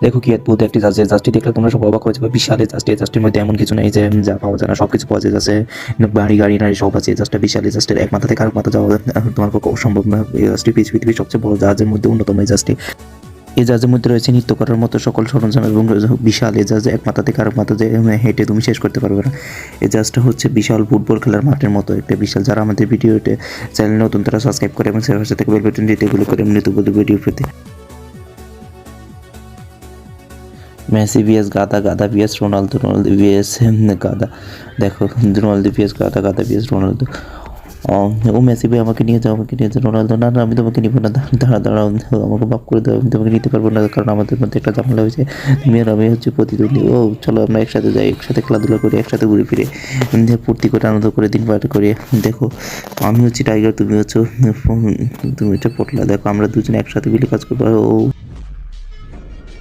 দেখো কি অদ্ভুত একটি জাস্ট, যে জাস্টটি দেখলে তোমরা সব অবাক হয়ে যাবে। বিশাল এই জাস্ট, এই জাস্টের মধ্যে এমন কিছু নেই যে যা পাওয়া যায় না, সবকিছু পাওয়া যায়। জাস্টে বাড়ি গাড়ি নাড়ি সব আছে। এই জাস্টটা বিশাল, এই জাস্টের এক মাথা থেকে আরেক মাথা যাওয়া তোমার পক্ষে অসম্ভব না। এই জাস্টটি পৃথিবীর সবচেয়ে বড় জাহাজের মধ্যে অন্যতম এই জাস্টটি। এই জাহাজের মধ্যে রয়েছে নৃত্য করার মতো সকল সরঞ্জাম এবং বিশাল এই জাহাজ এক মাথা থেকে আরেক মাথা যে হেঁটে তুমি শেষ করতে পারবে না। এই জাহাজটা হচ্ছে বিশাল ফুটবল খেলার মাঠের মতো একটা বিশাল। যারা আমাদের ভিডিওতে চ্যানেল নতুন তারা সাবস্ক্রাইব করে এবং পাশে থেকে বেল বাটন দিতে এগুলো করে এমনি তো ভিডিও পেতে। মেসি ভিএস গাদা, গাদা ভিএস রোনালদো, রোনালদো ভিএস গাদা। দেখো রোনালদো ভিএস গাদা, গাদা ভিএস রোনালদো। ও মেসি ভাই আমাকে নিয়ে যাও, আমাকে নিয়ে যাও। রোনালদো না না, আমি তোমাকে নিবো না, দাঁড়া দাঁড়াও, আমাকে মাফ করে দাও, আমি তোমাকে নিতে পারবো না, কারণ আমাদের মধ্যে একটা ঝামেলা হয়েছে। তুমি আর আমি হচ্ছে প্রতিদ্বন্দ্বী। ও চলো আমরা একসাথে যাই, একসাথে খেলাধুলা করি, একসাথে ঘুরে ফিরে ফুর্তি করে আনন্দ করে দিন পার করি। দেখো আমি হচ্ছি টাইগার, তুমি হচ্ছে পটলা। দেখো আমরা দুজনে একসাথে মিলে কাজ করবো। ও